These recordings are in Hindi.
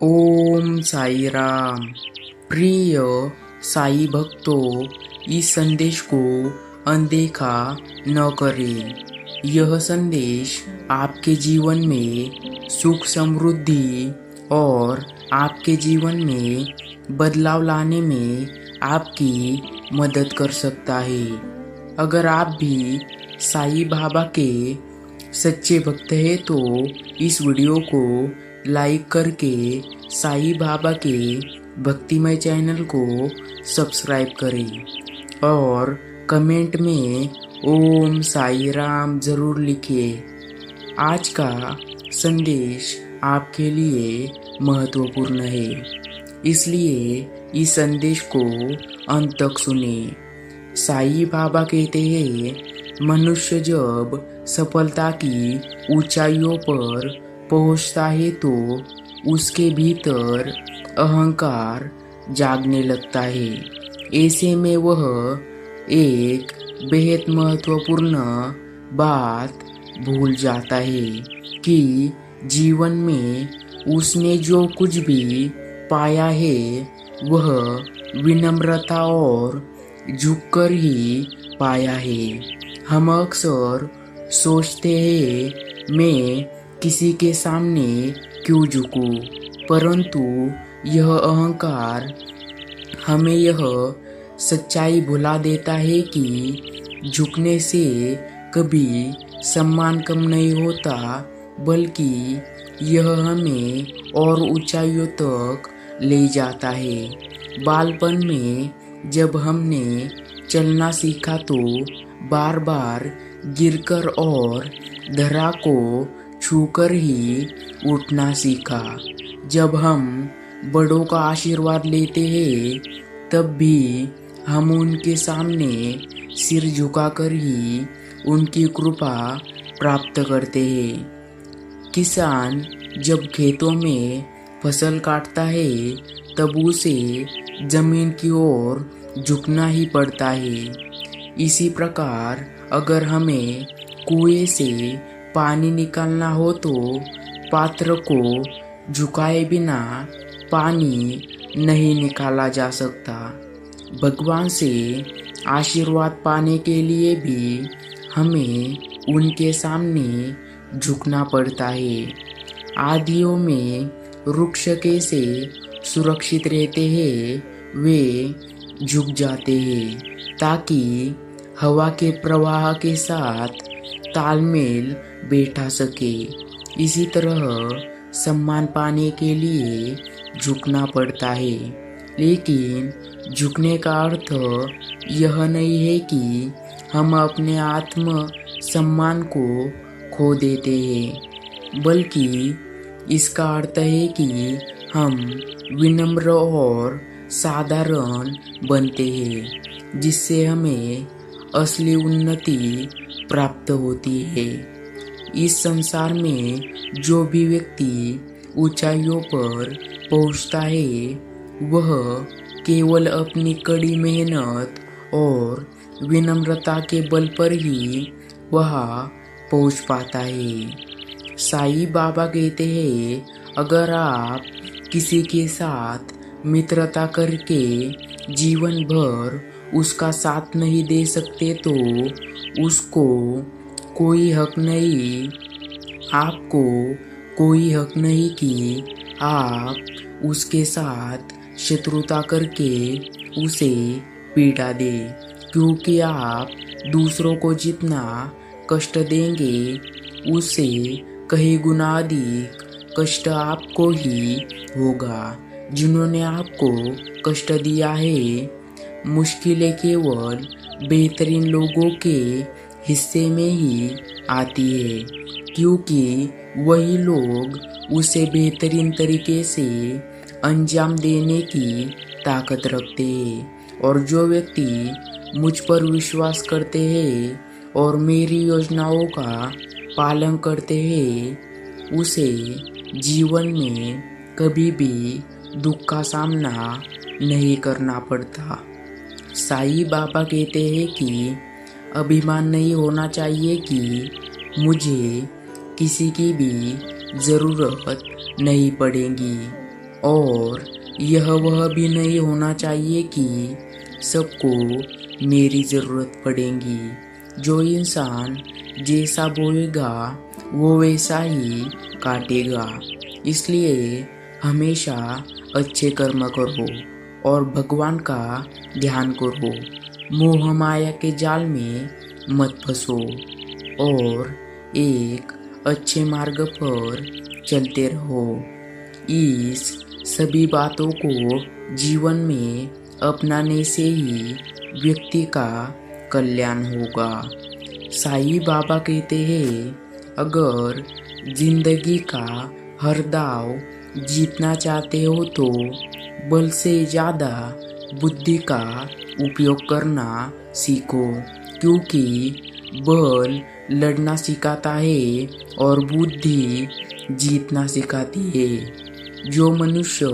ओम साई राम। प्रिय साई भक्तों, इस संदेश को अनदेखा न करें। यह संदेश आपके जीवन में सुख समृद्धि और आपके जीवन में बदलाव लाने में आपकी मदद कर सकता है। अगर आप भी साई बाबा के सच्चे भक्त हैं तो इस वीडियो को लाइक करके साई बाबा के भक्तिमय चैनल को सब्सक्राइब करें और कमेंट में ओम साई राम जरूर लिखिए। आज का संदेश आपके लिए महत्वपूर्ण है, इसलिए इस संदेश को अंत तक सुने। साई बाबा कहते हैं, मनुष्य जब सफलता की ऊंचाइयों पर पहुंचता है तो उसके भीतर अहंकार जागने लगता है। ऐसे में वह एक बेहद महत्वपूर्ण बात भूल जाता है कि जीवन में उसने जो कुछ भी पाया है वह विनम्रता और झुककर ही पाया है। हम अक्सर सोचते हैं, मैं किसी के सामने क्यों झुकूं, परंतु यह अहंकार हमें यह सच्चाई भुला देता है कि झुकने से कभी सम्मान कम नहीं होता, बल्कि यह हमें और ऊंचाइयों तक ले जाता है। बालपन में जब हमने चलना सीखा तो बार बार गिरकर और धरा को छूकर ही उठना सीखा। जब हम बड़ों का आशीर्वाद लेते हैं तब भी हम उनके सामने सिर झुकाकर ही उनकी कृपा प्राप्त करते हैं। किसान जब खेतों में फसल काटता है तब उसे जमीन की ओर झुकना ही पड़ता है। इसी प्रकार अगर हमें कुएं से पानी निकालना हो तो पात्र को झुकाए बिना पानी नहीं निकाला जा सकता। भगवान से आशीर्वाद पाने के लिए भी हमें उनके सामने झुकना पड़ता है। आदियों में वृक्ष कैसे सुरक्षित रहते हैं, वे झुक जाते हैं ताकि हवा के प्रवाह के साथ तालमेल बैठा सके। इसी तरह सम्मान पाने के लिए झुकना पड़ता है, लेकिन झुकने का अर्थ यह नहीं है कि हम अपने आत्म सम्मान को खो देते हैं, बल्कि इसका अर्थ है कि हम विनम्र और साधारण बनते हैं, जिससे हमें असली उन्नति प्राप्त होती है। इस संसार में जो भी व्यक्ति ऊंचाइयों पर पहुंचता है वह केवल अपनी कड़ी मेहनत और विनम्रता के बल पर ही वहाँ पहुंच पाता है। साई बाबा कहते हैं, अगर आप किसी के साथ मित्रता करके जीवन भर उसका साथ नहीं दे सकते तो उसको कोई हक नहीं, आपको कोई हक नहीं कि आप उसके साथ शत्रुता करके उसे पीड़ा दे, क्योंकि आप दूसरों को जितना कष्ट देंगे उससे कई गुना अधिक कष्ट आपको ही होगा। जिन्होंने आपको कष्ट दिया है, मुश्किलें केवल बेहतरीन लोगों के हिस्से में ही आती है, क्योंकि वही लोग उसे बेहतरीन तरीके से अंजाम देने की ताकत रखते हैं। और जो व्यक्ति मुझ पर विश्वास करते हैं और मेरी योजनाओं का पालन करते हैं, उसे जीवन में कभी भी दुख का सामना नहीं करना पड़ता। साई बाबा कहते हैं कि अभिमान नहीं होना चाहिए कि मुझे किसी की भी ज़रूरत नहीं पड़ेगी। और यह वह भी नहीं होना चाहिए कि सबको मेरी ज़रूरत पड़ेगी। जो इंसान जैसा बोएगा वो वैसा ही काटेगा। इसलिए हमेशा अच्छे कर्म करो और भगवान का ध्यान करो। मोह माया के जाल में मत फंसो और एक अच्छे मार्ग पर चलते रहो। इस सभी बातों को जीवन में अपनाने से ही व्यक्ति का कल्याण होगा। साईं बाबा कहते हैं, अगर जिंदगी का हर दाव जीतना चाहते हो तो बल से ज़्यादा बुद्धि का उपयोग करना सीखो, क्योंकि बल लड़ना सिखाता है और बुद्धि जीतना सिखाती है। जो मनुष्य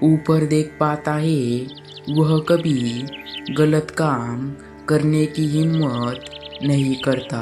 ऊपर देख पाता है वह कभी गलत काम करने की हिम्मत नहीं करता।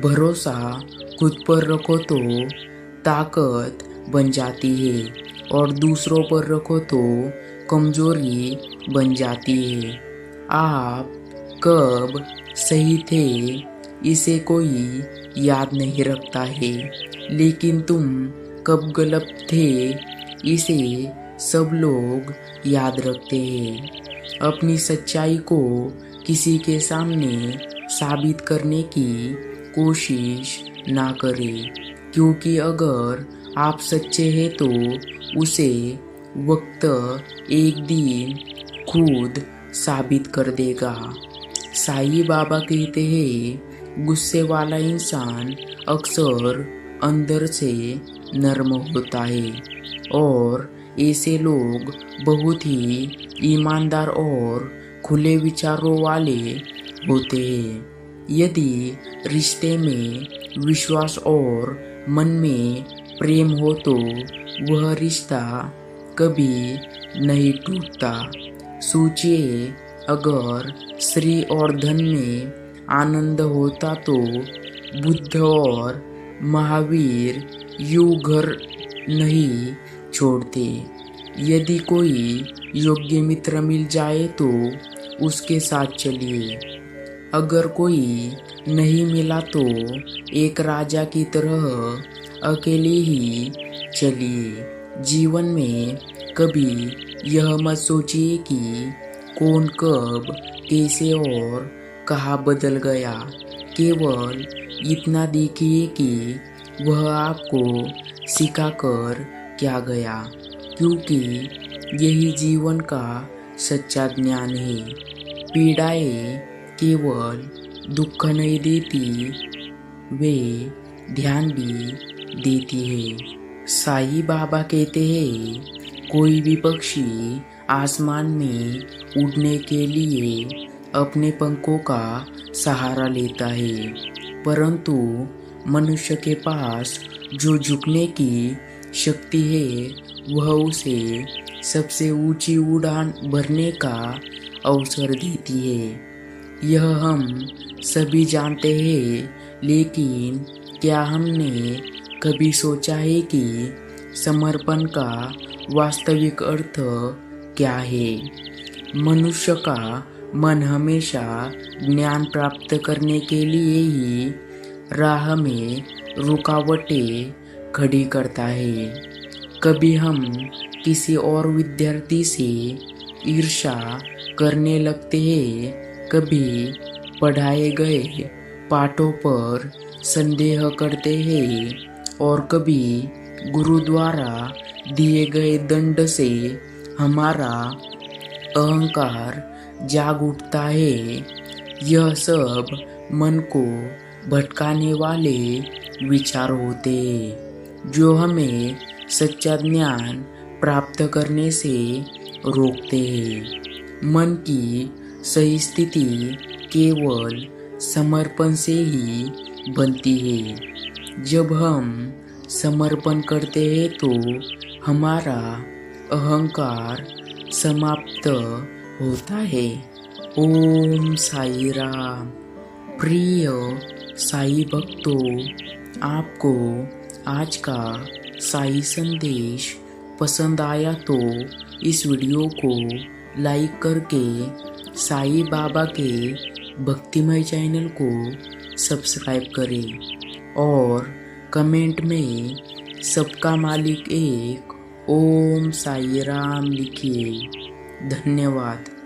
भरोसा खुद पर रखो तो ताकत बन जाती है और दूसरों पर रखो तो कमजोरी बन जाती है। आप कब सही थे इसे कोई याद नहीं रखता है, लेकिन तुम कब गलत थे इसे सब लोग याद रखते हैं। अपनी सच्चाई को किसी के सामने साबित करने की कोशिश ना करें, क्योंकि अगर आप सच्चे हैं तो उसे वक्त एक दिन खुद साबित कर देगा। साईं बाबा कहते हैं, गुस्से वाला इंसान अक्सर अंदर से नर्म होता है और ऐसे लोग बहुत ही ईमानदार और खुले विचारों वाले होते हैं। यदि रिश्ते में विश्वास और मन में प्रेम हो तो वह रिश्ता कभी नहीं टूटता। सोचिए, अगर श्री और धन में आनंद होता तो बुद्ध और महावीर यूं घर नहीं छोड़ते। यदि कोई योग्य मित्र मिल जाए तो उसके साथ चलिए। अगर कोई नहीं मिला तो एक राजा की तरह अकेले ही चलिए। जीवन में कभी यह मत सोचिए कि कौन कब कैसे और कहाँ बदल गया। केवल इतना देखिए कि वह आपको सिखाकर क्या गया, क्योंकि यही जीवन का सच्चा ज्ञान है। पीड़ाएं केवल दुख नहीं देती, वे ध्यान भी देती है। साईं बाबा कहते हैं, कोई भी पक्षी आसमान में उड़ने के लिए अपने पंखों का सहारा लेता है, परंतु मनुष्य के पास जो झुकने की शक्ति है वह उसे सबसे ऊंची उड़ान भरने का अवसर देती है। यह हम सभी जानते हैं, लेकिन क्या हमने कभी सोचा है कि समर्पण का वास्तविक अर्थ क्या है? मनुष्य का मन हमेशा ज्ञान प्राप्त करने के लिए ही राह में रुकावटें खड़ी करता है। कभी हम किसी और विद्यार्थी से ईर्ष्या करने लगते हैं, कभी पढ़ाए गए पाठों पर संदेह करते हैं और कभी गुरु द्वारा दिए गए दंड से हमारा अहंकार जाग उठता है। यह सब मन को भटकाने वाले विचार होते हैं जो हमें सच्चा ज्ञान प्राप्त करने से रोकते हैं। मन की सही स्थिति केवल समर्पण से ही बनती है। जब हम समर्पण करते हैं तो हमारा अहंकार समाप्त होता है। ओम साई राम। प्रिय साई भक्तों, आपको आज का साई संदेश पसंद आया तो इस वीडियो को लाइक करके साईं बाबा के भक्तिमय चैनल को सब्सक्राइब करें और कमेंट में सबका मालिक एक ओम साईं राम लिखिए। धन्यवाद।